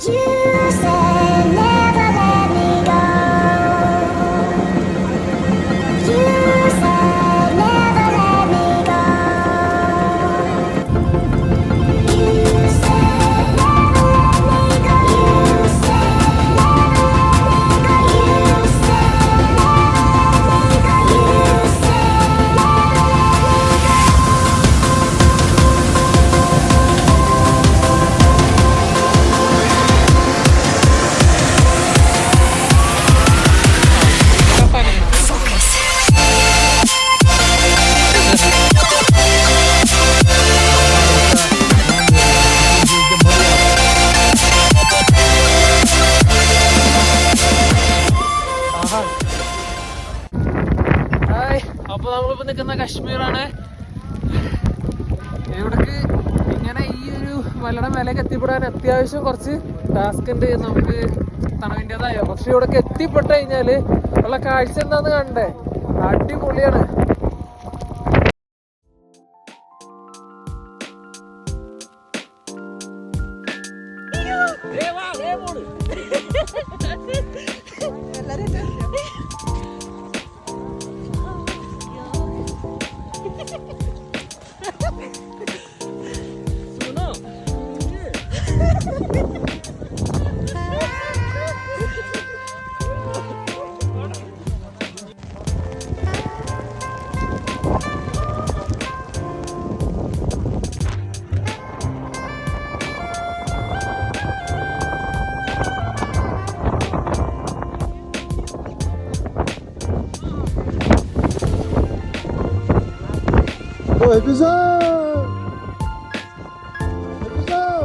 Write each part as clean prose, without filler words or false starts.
അപ്പൊ നമ്മളിപ്പോ നിൽക്കുന്ന കശ്മീറാണ്. ഇവിടേക്ക് ഇങ്ങനെ ഈ ഒരു മലയുടെ മേലേക്ക് എത്തിപ്പെടാൻ അത്യാവശ്യം കുറച്ച് ടാസ്ക് ഉണ്ട് നമുക്ക് തണവിൻ്റെതായോ. പക്ഷെ ഇവിടേക്ക് എത്തിപ്പെട്ട് കഴിഞ്ഞാല് ഉള്ള കാഴ്ച എന്താന്ന് കാണണ്ടേ, അടിപൊളിയാണ്. Güzel. Güzel.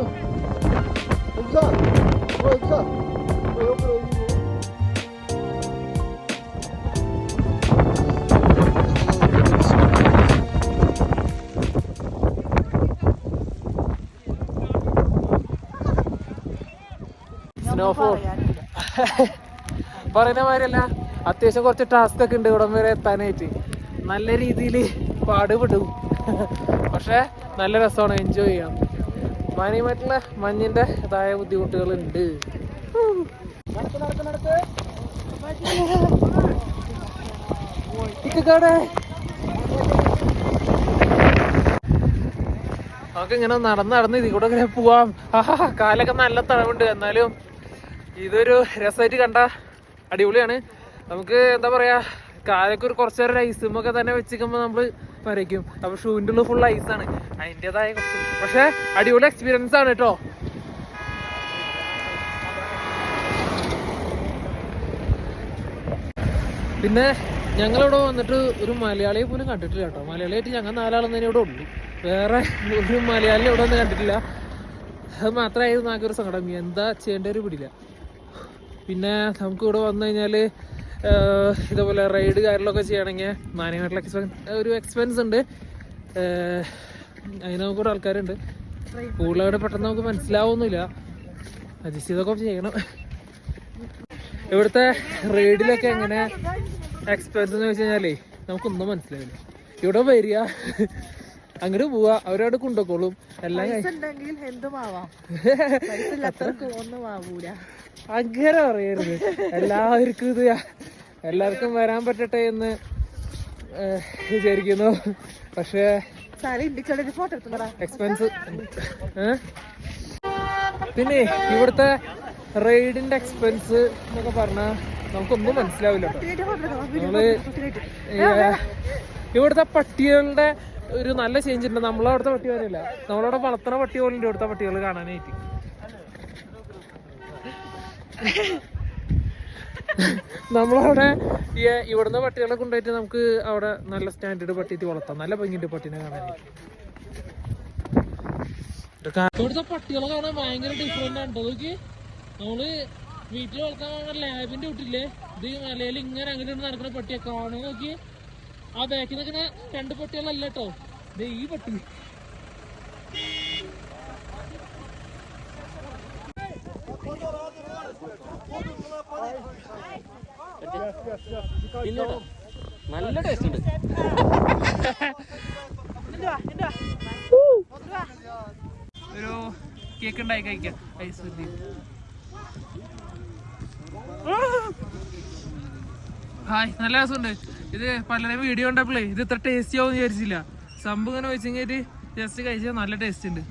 Güzel. Güzel. Snowfall പറയുന്ന മാതിരിയല്ല, അത്യാവശ്യം കുറച്ച് ടാസ്ക് ഒക്കെ ഉണ്ട് ഇവിടം വരെ എത്താനായിട്ട്. നല്ല രീതിയിൽ പാടുപെടും, പക്ഷെ നല്ല രസമാണ്, എൻജോയ് ചെയ്യാം. മാന്യമായിട്ടുള്ള മഞ്ഞിന്റെ ഇതായ ബുദ്ധിമുട്ടുകളുണ്ട്. നമുക്ക് ഇങ്ങനെ നടന്ന് ഇതിൽ കൂടെ ഇങ്ങനെ പോവാം. കാലൊക്കെ നല്ല തണവുണ്ട്, എന്നാലും ഇതൊരു രസമായിട്ട് കണ്ട അടിപൊളിയാണ്. നമുക്ക് എന്താ പറയാ, കാലൊക്കെ ഒരു കുറച്ചു നേരം ഐസുമൊക്കെ തന്നെ വെച്ചിരിക്കുമ്പോൾ നമ്മൾ വരയ്ക്കും. അപ്പൊ ഷൂവിൻ്റെ ഉള്ളിൽ ഫുൾ ഐസാണ്, അതിൻ്റെതായ കുറച്ച്, പക്ഷെ അടിപൊളി എക്സ്പീരിയൻസ് ആണ് കേട്ടോ. പിന്നെ ഞങ്ങളിവിടെ വന്നിട്ട് ഒരു മലയാളിയെ പോലും കണ്ടിട്ടില്ല കേട്ടോ. മലയാളിയായിട്ട് ഞങ്ങൾ 4 ആളെന്ന് തന്നെ ഇവിടെ ഉള്ളൂ, വേറെ ഒരു മലയാളിയെ ഇവിടെ ഒന്നും കണ്ടിട്ടില്ല. അത് മാത്രമായിരുന്നു ആകെ ഒരു സങ്കടം, എന്താ ചെയ്യേണ്ട ഒരു പിടിയില്ല. പിന്നെ നമുക്ക് ഇവിടെ വന്നു കഴിഞ്ഞാൽ ഇതേപോലെ റൈഡ് കാര്യങ്ങളൊക്കെ ചെയ്യണമെങ്കിൽ മാന്യമായിട്ടുള്ള ഒരു എക്സ്പെൻസ് ഉണ്ട്. അതിന് നമുക്കിവിടെ ആൾക്കാരുണ്ട്. കൂടുതലായിട്ട് പെട്ടെന്ന് നമുക്ക് മനസ്സിലാവുന്നില്ല, അഡ്ജസ്റ്റ് ചെയ്തൊക്കെ ചെയ്യണം. ഇവിടുത്തെ റൈഡിലൊക്കെ എങ്ങനെ എക്സ്പെൻസ് എന്ന് വെച്ച് കഴിഞ്ഞാലേ നമുക്കൊന്നും മനസ്സിലാവില്ല. ഇവിടെ വരിക, അങ്ങനെ പോവാ, അവരവിടെ കൊണ്ടുപോക്കോളും. എല്ലാം അങ്ങനെ പറയരുത്, എല്ലാവർക്കും ഇത് എല്ലാവർക്കും വരാൻ പറ്റട്ടെ എന്ന് വിചാരിക്കുന്നു. പക്ഷേ എക്സ്പെൻസ്. പിന്നെ ഇവിടുത്തെ റൈഡിന്റെ എക്സ്പെൻസ് എന്നൊക്കെ പറഞ്ഞാൽ നമുക്കൊന്നും മനസ്സിലാവില്ല. നമ്മള് ഇവിടുത്തെ പട്ടികളുടെ ഒരു നല്ല ചേഞ്ച് ഉണ്ട്. നമ്മളവിടുത്തെ പട്ടി പോലെയല്ല, നമ്മളവിടെ വളർത്തുന്ന പട്ടി പോലെ ഉണ്ട് ഇവിടുത്തെ പട്ടികൾ കാണാനായിട്ട്. നമ്മളവിടെ ഇവിടുന്ന് പട്ടികളെ കൊണ്ടുപോയിട്ട് നമുക്ക് അവിടെ നല്ല സ്റ്റാൻഡേർഡ് പട്ടിയിട്ട് വളർത്താം, നല്ല ഭംഗിയുണ്ട് പട്ടീനെ കാണാനായിട്ട്. ഇവിടുത്തെ പട്ടികളെ കാണാൻ ഭയങ്കര ഡിഫറെന്റ് ആണ്. നോക്കി, നമ്മള് വീട്ടിൽ വളർത്താൻ ലാബിന്റെ വീട്ടില്ലേ, ഇത് മലയിൽ ഇങ്ങനെ അങ്ങനെ നടക്കുന്ന പട്ടിയെ കാണുക. നോക്കി, ആ ബാക്കിൽ നിൽക്കുന്ന 2 പട്ടികളല്ല കേട്ടോ, ഈ പട്ടി. നല്ല ടേസ്റ്റ് ഉണ്ട്. ഒരു കേക്ക് ഉണ്ടായി കഴിക്കാം, ഐസ്. ഹായ്, നല്ല രസമുണ്ട്. ഇത് പലരും വീഡിയോ കണ്ടപ്പോഴേ ഇത് ഇത്ര ടേസ്റ്റി ആവും വിചാരിച്ചില്ല. സംഭവം ഇങ്ങനെ വെച്ചെങ്കിൽ ജസ്റ്റ് കഴിച്ചാൽ നല്ല ടേസ്റ്റ് ഉണ്ട്.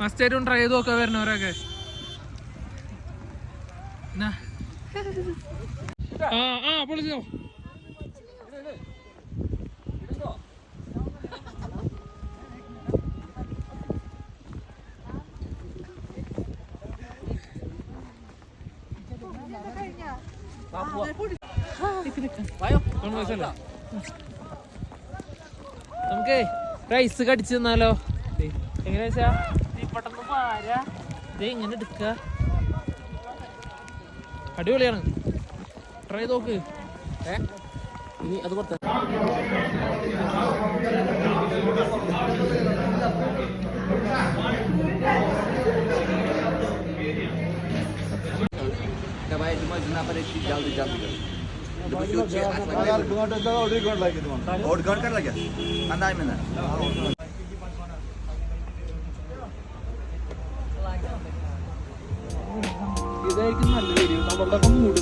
മസ്റ്റായിട്ടും ട്രൈ ചെയ്ത് നോക്കാൻ വരുന്നവരൊക്കെ. പൊളിച്ചോ. നമുക്ക് റൈസ് കടിച്ചു തന്നാലോ? എങ്ങനെയാ വെച്ചാ പെട്ടെന്ന് പാരാ ഇങ്ങനെ എടുക്ക. അടിപൊളിയാണ്, ട്രൈ നോക്ക്. ഇനി അത് കൊടുത്ത ഇതായിരിക്കും നല്ല വീഡിയോ. നമ്മളുടെ മൂട്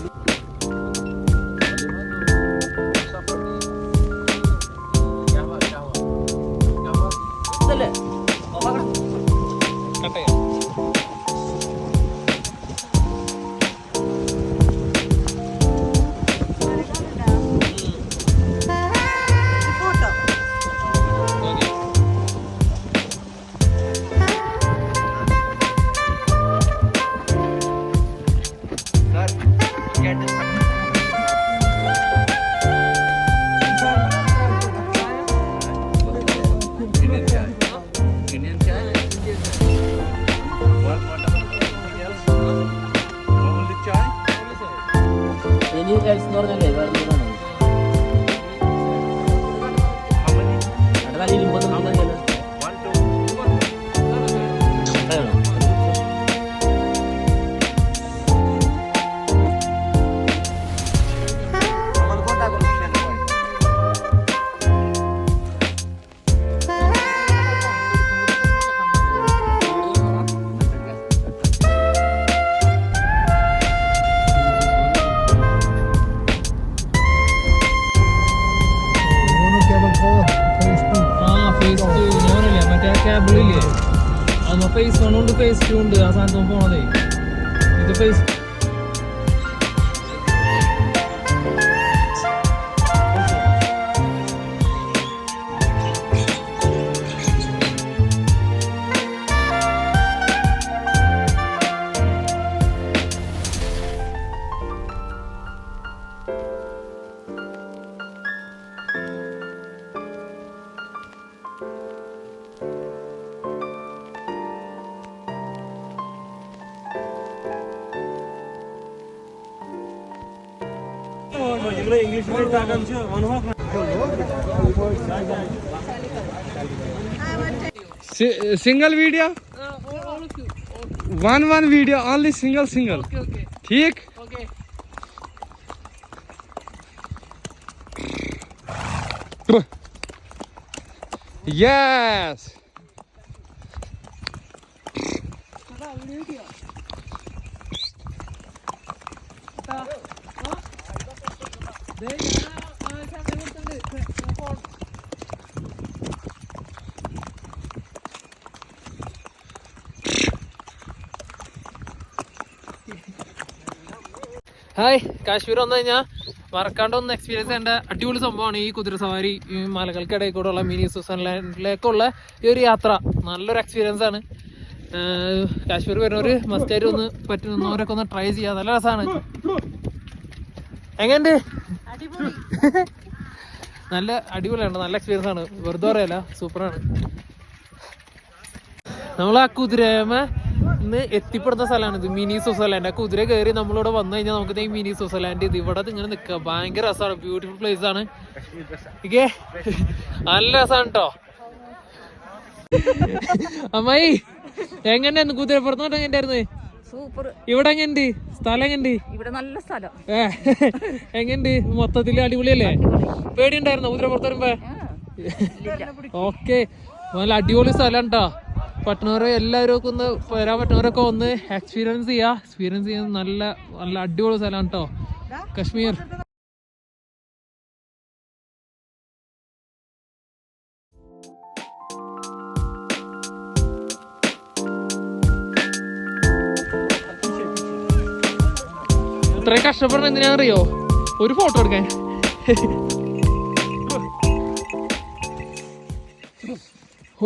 ഫേസ് 1 ഉണ്ട്, ഫേസ് 2 ഉണ്ട്. ആ സാധനം പോണതേ ഇത് ഫേസ് single video, one video only, single. ठीक. Yes. ഹായ്, കാശ്മീർ വന്നു കഴിഞ്ഞാൽ മറക്കാണ്ട് ഒന്ന് എക്സ്പീരിയൻസ് ചെയ്യേണ്ട അടിപൊളി സംഭവമാണ് ഈ കുതിര സവാരി. ഈ മലകൾക്കിടയിൽ കൂടെ ഉള്ള മിനി സ്വിറ്റ്സർലാൻഡിലേക്കുള്ള ഈ ഒരു യാത്ര നല്ലൊരു എക്സ്പീരിയൻസ് ആണ്. കാശ്മീർ വരുന്നവർ മസ്റ്റായിട്ട് ഒന്ന് പറ്റുന്നവരൊക്കെ ഒന്ന് ട്രൈ ചെയ്യാം. നല്ല രസമാണ്. എങ്ങനെയുണ്ട്? നല്ല അടിപൊളിയാണ്, നല്ല എക്സ്പീരിയൻസ് ആണ്, വെറുതെ പറയല്ല, സൂപ്പറാണ്. നമ്മൾ ആ കുതിരമ ഇന്ന് എത്തിപ്പെടുന്ന സ്ഥലമാണ് ഇത്, മിനി സ്വിറ്റ്സർലാൻഡ്. ആ കുതിര കയറി നമ്മളിവിടെ വന്നു കഴിഞ്ഞാൽ നമുക്ക് ഈ മിനി സ്വിറ്റ്സർലാൻഡ് ഇത് ഇവിടെ ഇങ്ങനെ നിൽക്കുക. ഭയങ്കര രസമാണ്, ബ്യൂട്ടിഫുൾ പ്ലേസ് ആണ്. ഇക്കേ നല്ല രസമാണ് കേട്ടോ. അമ്മായി എങ്ങനെയായിരുന്നു കുതിരപ്പുറത്തോട്ട്? എങ്ങനെയായിരുന്നു? സൂപ്പർ. ഇവിടെ എങ്ങനെയുണ്ട്? സ്ഥലം എങ്ങനെയുണ്ട്? ഇവിടെ നല്ല സ്ഥലം. എങ്ങനെയുണ്ട്? മൊത്തത്തില് അടിപൊളിയല്ലേ? പേടിയുണ്ടായിരുന്നോ കുതിരപ്പുറത്ത് വരുമ്പോ? ഓക്കെ. നല്ല അടിപൊളി സ്ഥലം കേട്ടോ. പറ്റുന്നവരെ എല്ലാവരും ഒക്കെ ഒന്ന് വരാൻ പറ്റുന്നവരൊക്കെ ഒന്ന് എക്സ്പീരിയൻസ് ചെയ്യുന്ന നല്ല നല്ല അടിപൊളി സ്ഥലമാണ് കേട്ടോ കശ്മീർ. ഇത്രയും കഷ്ടപ്പെടണം എന്തിനാണെന്നറിയോ? ഒരു ഫോട്ടോ എടുക്കാൻ.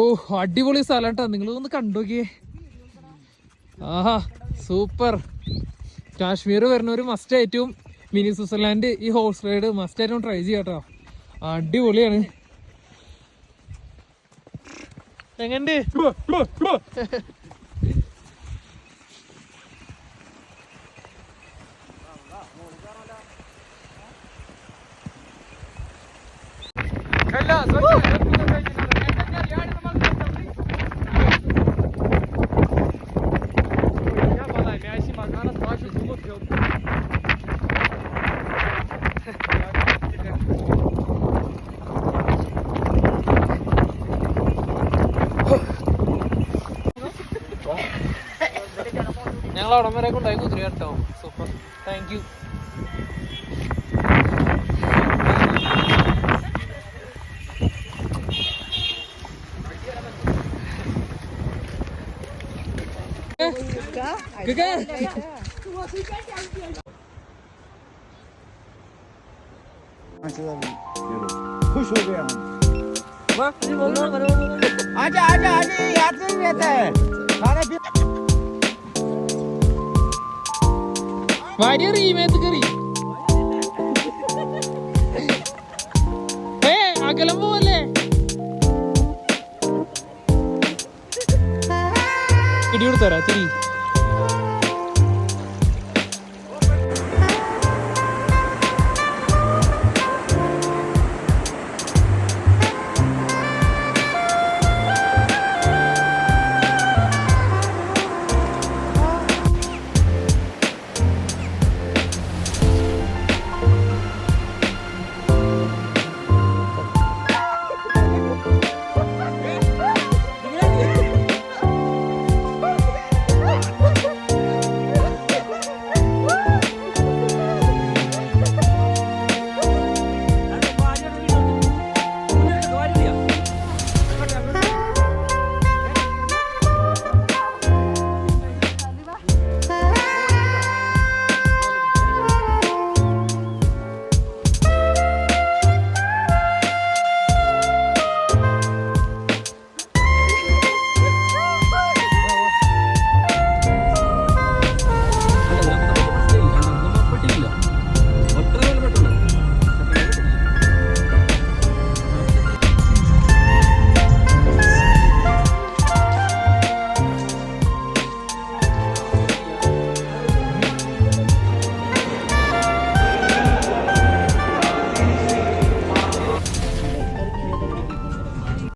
ഓ അടിപൊളി സ്ഥലം കേട്ടോ, നിങ്ങൾ ഒന്ന് കണ്ടുനോക്കിയേ. ആഹാ സൂപ്പർ. കാശ്മീർ വരുന്നവർ മസ്റ്റ് ആയിട്ടും മിനി സ്വിറ്റ്സർലാൻഡ് ഈ ഹോഴ്സ് റൈഡ് മസ്റ്റ് ആയിട്ടും ട്രൈ ചെയ്യാം കേട്ടോ. അടിപൊളിയാണ്. എങ്ങനെ ഞങ്ങൾ അവിടം വരെ കൊണ്ടായി കുതിര കേട്ടോ. Super, thank you. खुश हो गया हम. आजा आजा आजा, याद नहीं रहता है खाने पीने. ഭാര്യ റീമേത്ത് കയറി. അകലം പോവല്ലേ? ഇടി കൊടുത്തരാ തിരി.